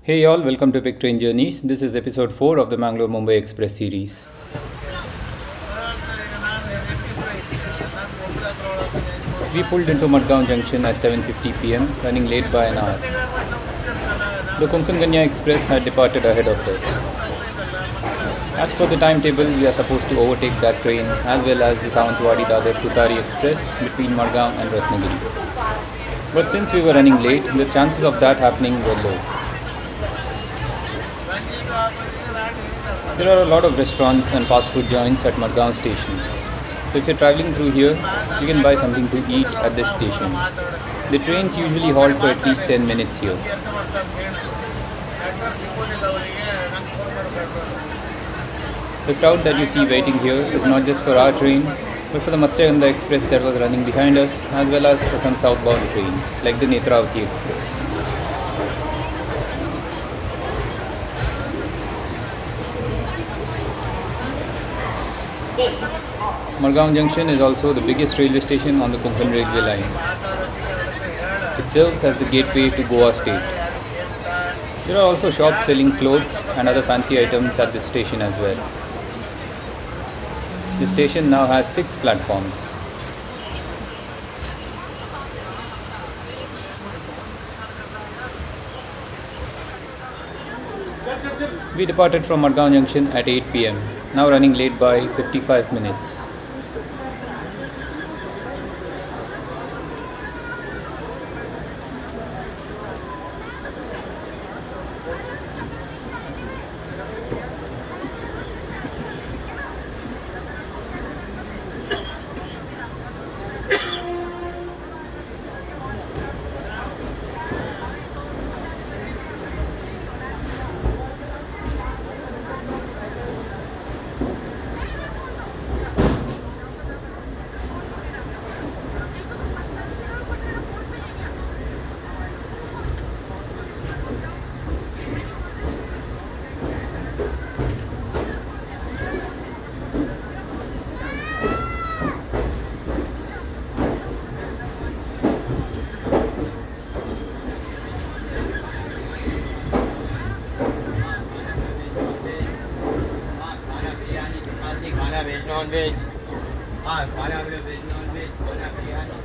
Hey y'all, welcome to Big Train Journeys. This is episode 4 of the Mangalore Mumbai Express series. We pulled into Madgaon Junction at 7:50 pm, running late by an hour. The Konkan Express had departed ahead of us. As per the timetable, we are supposed to overtake that train as well as the Sawantwadi Dadar Tutari Express between Madgaon and Ratnagiri. But since we were running late, the chances of that happening were low. There are a lot of restaurants and fast food joints at Madgaon station. So if you're traveling through here, you can buy something to eat at this station. The trains usually halt for at least 10 minutes here. The crowd that you see waiting here is not just for our train, but for the Matsuyagandha Express that was running behind us, as well as for some southbound trains, like the Netravati Express. Madgaon Junction is also the biggest railway station on the Konkan railway line. It serves as the gateway to Goa state. There are also shops selling clothes and other fancy items at this station as well. The station now has 6 platforms. We departed from Madgaon Junction at 8 pm, now running late by 55 minutes. Non-veg. खाना veg non-veg खाना biryani.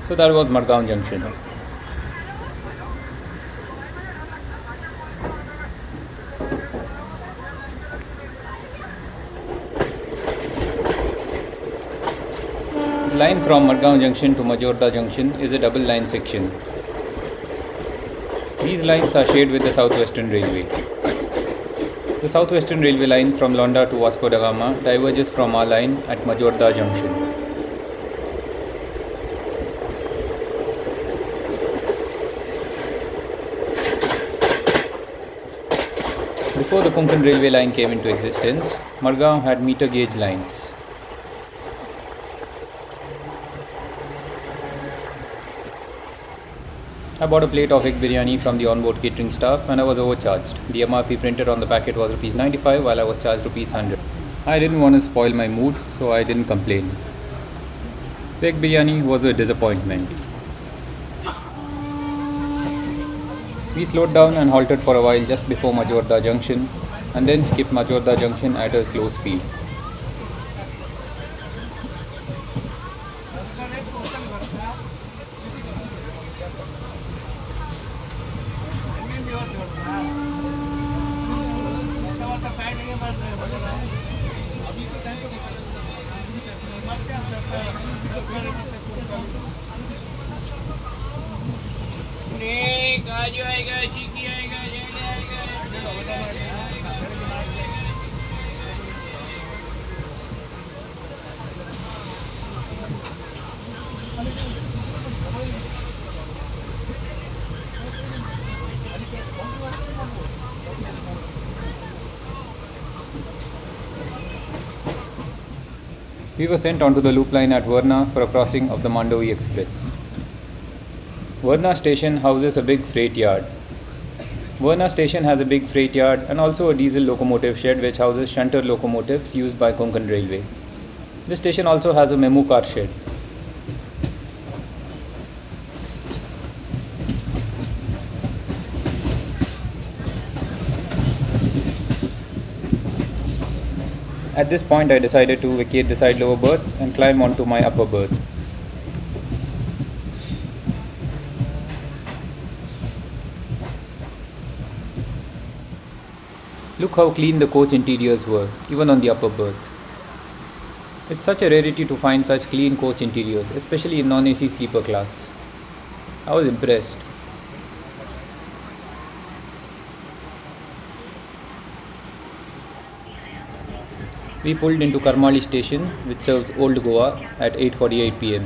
So that was Madgaon Junction. The line from Madgaon Junction to Majorda Junction is a double line section. These lines are shared with the Southwestern Railway. The Southwestern Railway line from Londa to Vasco da Gama diverges from our line at Majorda Junction. Before the Konkan Railway line came into existence, Madgaon had meter gauge lines. I bought a plate of egg biryani from the onboard catering staff and I was overcharged. The MRP printed on the packet was ₹95 while I was charged ₹100. I didn't want to spoil my mood, so I didn't complain. The egg biryani was a disappointment. We slowed down and halted for a while just before Majorda Junction and then skipped Majorda Junction at a slow speed. We were sent onto the loop line at Verna for a crossing of the Mandovi Express. Verna station houses a big freight yard. Verna station has a big freight yard and also a diesel locomotive shed which houses shunter locomotives used by Konkan Railway. This station also has a memo car shed. At this point, I decided to vacate the side lower berth and climb onto my upper berth. Look how clean the coach interiors were, even on the upper berth. It's such a rarity to find such clean coach interiors, especially in non-AC sleeper class. I was impressed. We pulled into Karmali station, which serves Old Goa, at 8:48 pm.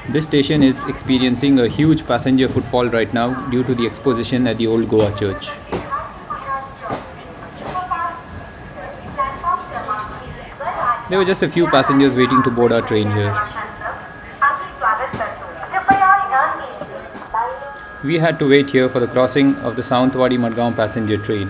This station is experiencing a huge passenger footfall right now due to the exposition at the Old Goa church. There were just a few passengers waiting to board our train here. We had to wait here for the crossing of the Sawantwadi Madgaon passenger train.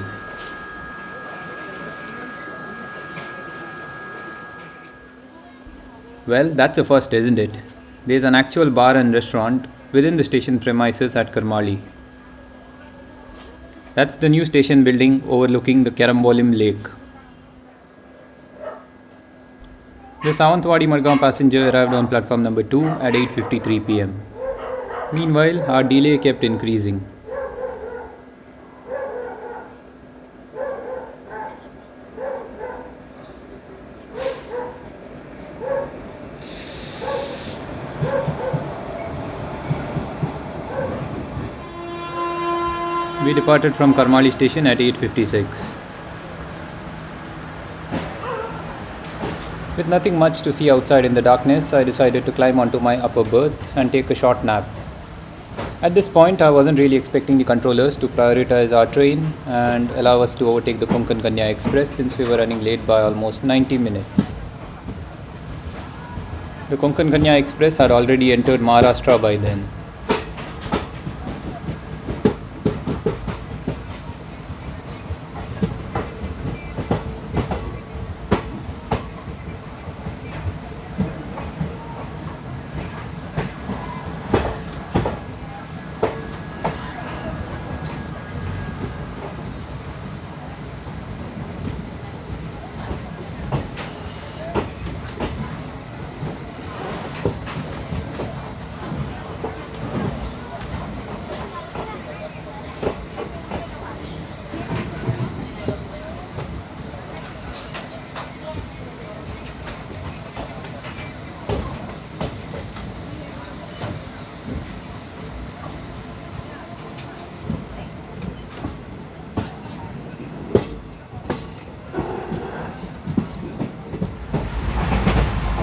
Well, that's a first, isn't it? There's an actual bar and restaurant within the station premises at Karmali. That's the new station building overlooking the Karambolim lake. The Sawantwadi Madgaon passenger arrived on platform number 2 at 8:53 pm. Meanwhile, our delay kept increasing. We departed from Karmali station at 8:56. With nothing much to see outside in the darkness, I decided to climb onto my upper berth and take a short nap. At this point, I wasn't really expecting the controllers to prioritize our train and allow us to overtake the Konkan Kanya Express since we were running late by almost 90 minutes. The Konkan Kanya Express had already entered Maharashtra by then.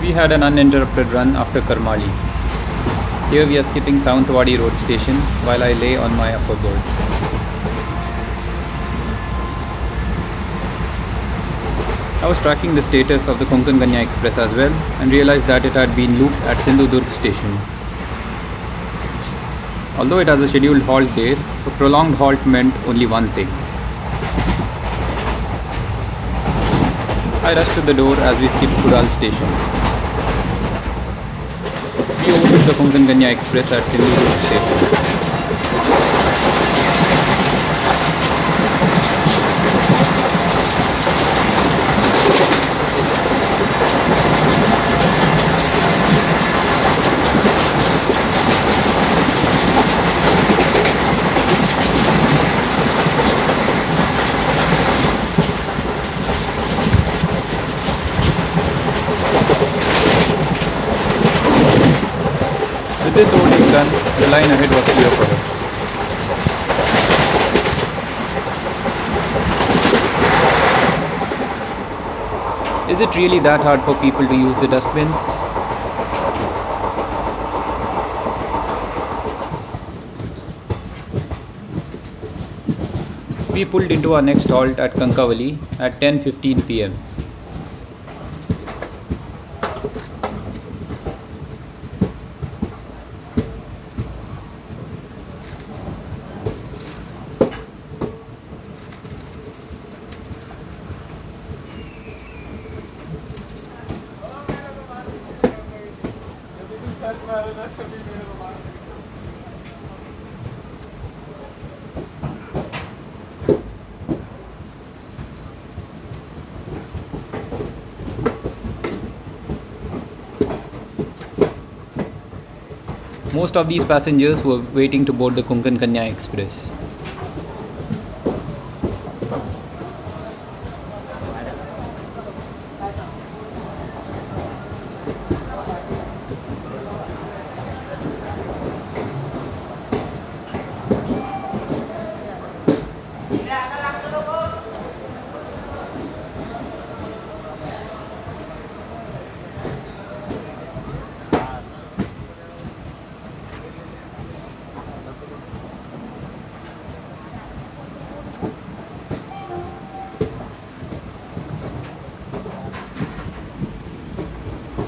We had an uninterrupted run after Karmali. Here we are skipping Sawantwadi road station while I lay on my upper berth. I was tracking the status of the Konkan Kanya Express as well and realized that it had been looped at Sindhudurg station. Although it has a scheduled halt there, a prolonged halt meant only one thing. I rushed to the door as we skipped Kudal station. We overtook the Konkan Kanya Express at Sindhudurg station. With this overtake done, the line ahead was clear for us. Is it really that hard for people to use the dustbins? We pulled into our next halt at Kankavali at 10:15 pm. Most of these passengers were waiting to board the Konkan Kanya Express.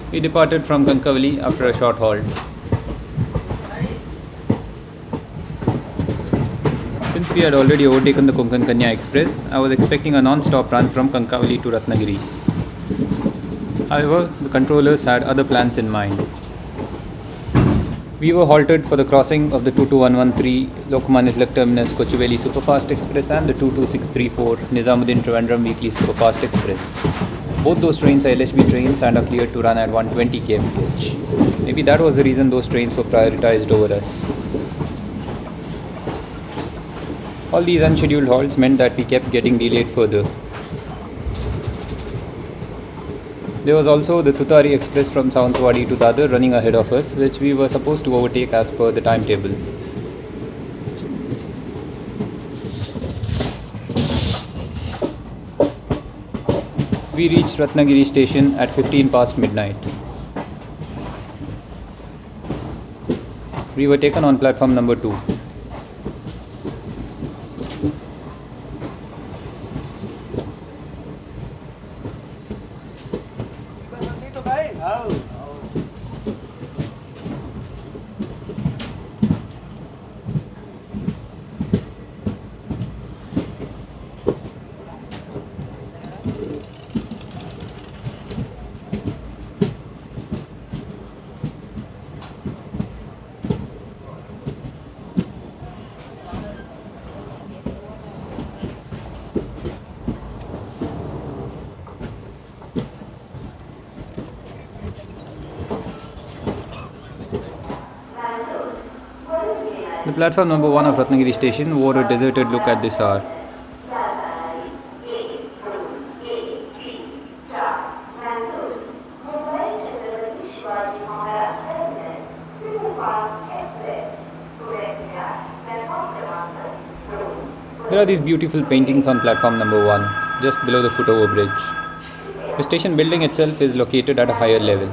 We departed from Kankavali after a short halt. Since we had already overtaken the Konkan Kanya Express, I was expecting a non-stop run from Kankavali to Ratnagiri. However, the controllers had other plans in mind. We were halted for the crossing of the 22113 Lokmanya Tilak Terminus Kochuveli Superfast Express and the 22634 Nizamuddin Trivandrum Weekly Superfast Express. Both those trains are LHB trains and are cleared to run at 120 kmph. Maybe that was the reason those trains were prioritized over us. All these unscheduled halts meant that we kept getting delayed further. There was also the Tutari Express from Sawantwadi to Dadar running ahead of us, which we were supposed to overtake as per the timetable. We reached Ratnagiri station at 15 past midnight. We were taken on platform number 2. The platform number 1 of Ratnagiri station wore a deserted look at this hour. There are these beautiful paintings on platform number 1, just below the footover bridge. The station building itself is located at a higher level.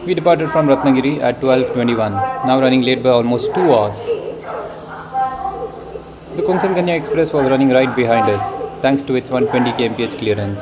We departed from Ratnagiri at 12:21, now running late by almost 2 hours. The Konkan Kanya Express was running right behind us, thanks to its 120 kmph clearance.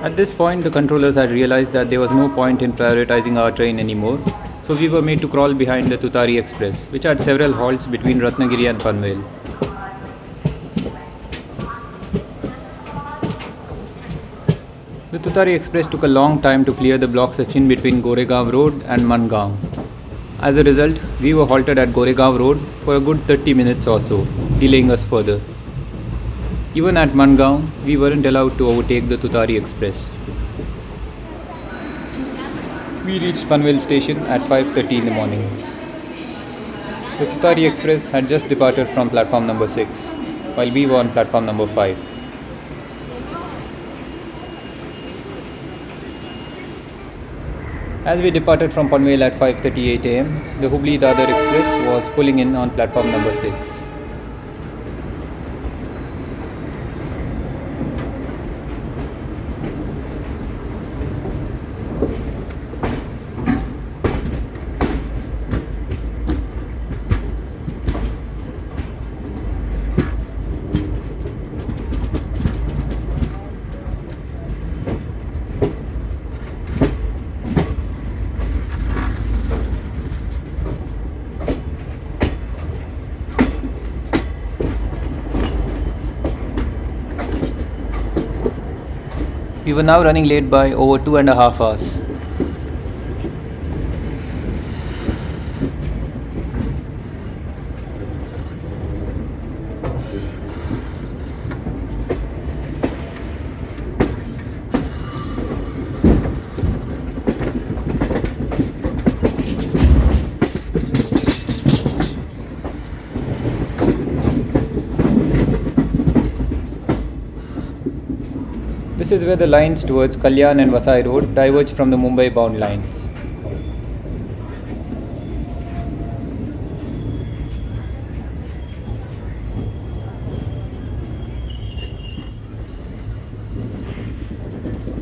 At this point, the controllers had realized that there was no point in prioritizing our train anymore, so we were made to crawl behind the Tutari Express, which had several halts between Ratnagiri and Panvel. The Tutari Express took a long time to clear the block section between Goregaon Road and Mangaon. As a result, we were halted at Goregaon Road for a good 30 minutes or so, delaying us further. Even at Mangaon, we weren't allowed to overtake the Tutari Express. We reached Panvel station at 5:30 in the morning. The Tutari Express had just departed from platform number 6, while we were on platform number 5. As we departed from Panvel at 5:38 am, the Hubli Dadar Express was pulling in on platform number 6. We were now running late by over 2.5 hours. This is where the lines towards Kalyan and Vasai Road diverge from the Mumbai bound lines.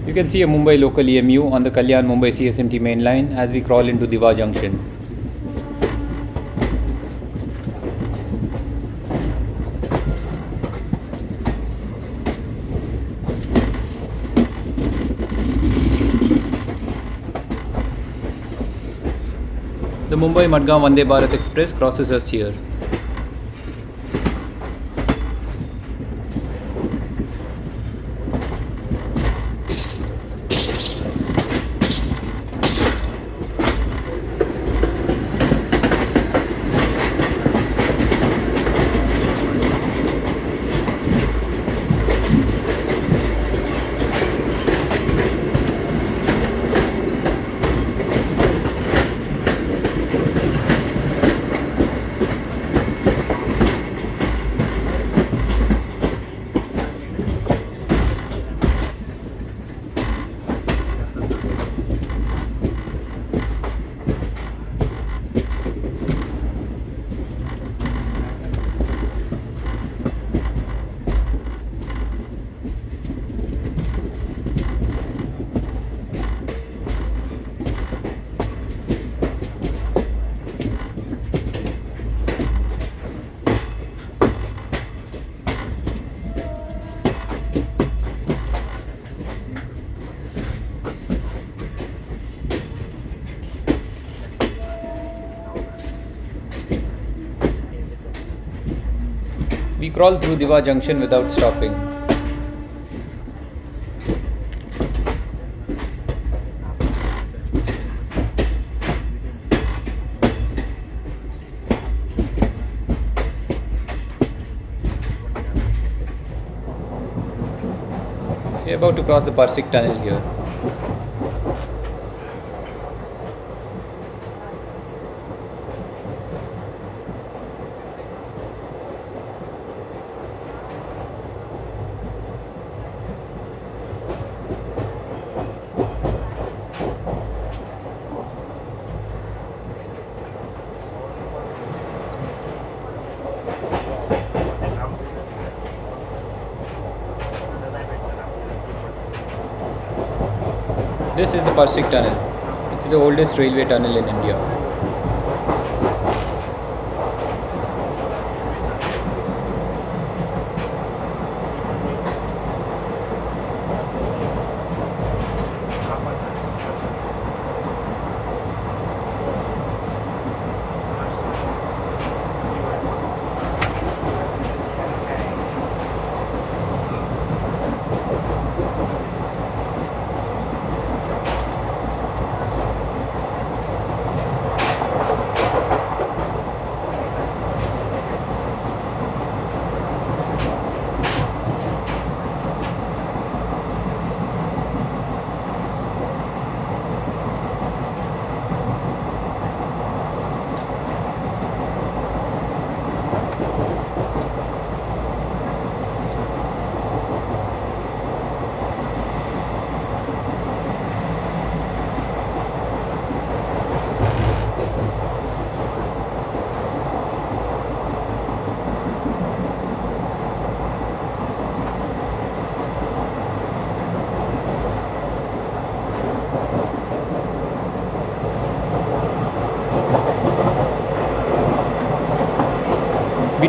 You can see a Mumbai local EMU on the Kalyan Mumbai CSMT main line as we crawl into Diva Junction. The Mumbai Madgaon Vande Bharat Express crosses us here. We crawl through Diva Junction without stopping. We are about to cross the Parsik tunnel here. This is the Parsik tunnel. It's the oldest railway tunnel in India.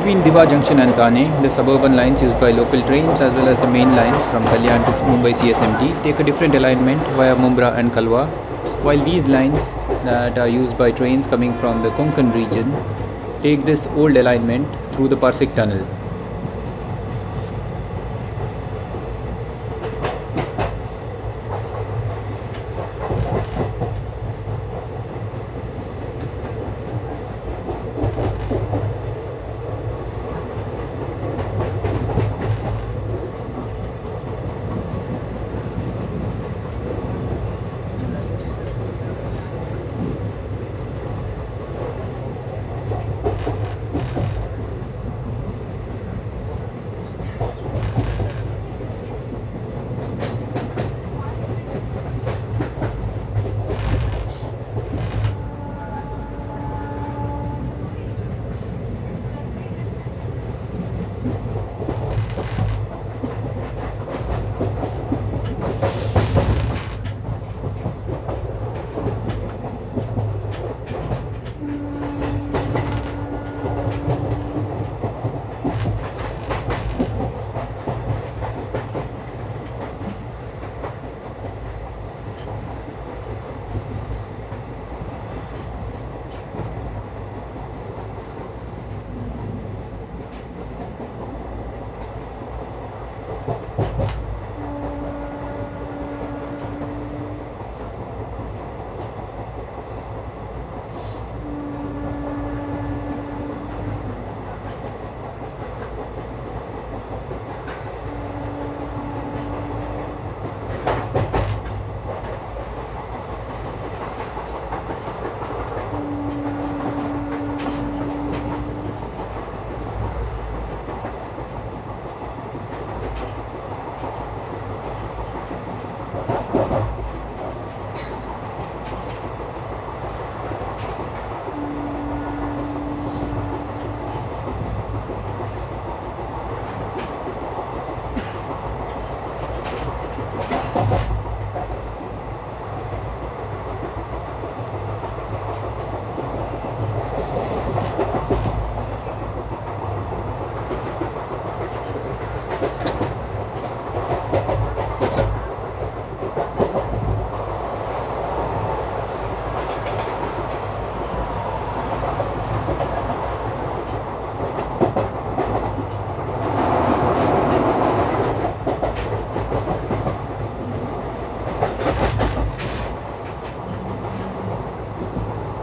Between Diva Junction and Thane, the suburban lines used by local trains as well as the main lines from Kalyan to Mumbai CSMT take a different alignment via Mumbai and Kalwa, while these lines that are used by trains coming from the Konkan region take this old alignment through the Parsik tunnel.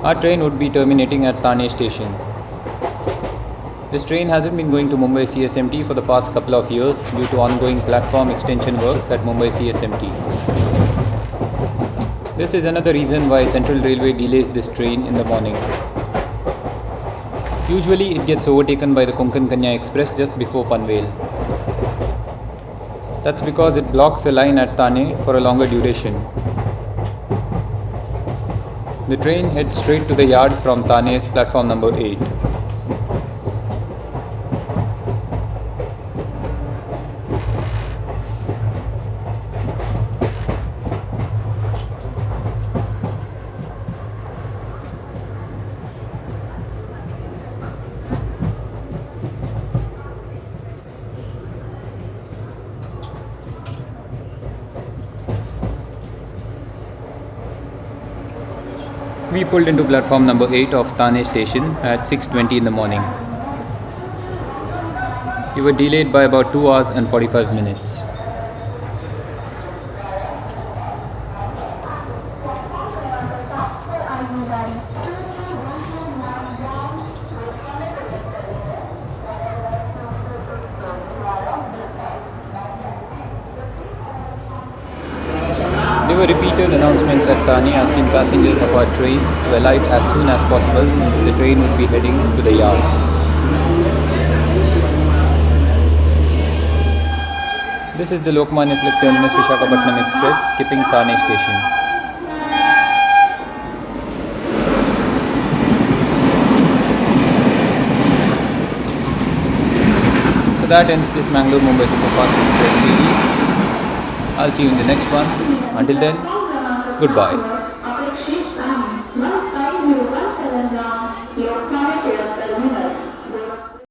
Our train would be terminating at Thane station. This train hasn't been going to Mumbai CSMT for the past couple of years due to ongoing platform extension works at Mumbai CSMT. This is another reason why Central Railway delays this train in the morning. Usually it gets overtaken by the Konkan Kanya Express just before Panvel. That's because it blocks a line at Thane for a longer duration. The train heads straight to the yard from Thane's platform number 8. We pulled into platform number 8 of Thane station at 6:20 in the morning. We were delayed by about 2 hours and 45 minutes. There were repeated announcements at Thane asking passengers of our train to alight as soon as possible since the train would be heading to the yard. This is the Lokmanya Tilak Terminus Visakhapatnam Express skipping Thane station. So that ends this Mangaluru-Mumbai Superfast Express series. I'll see you in the next one. Until then, goodbye.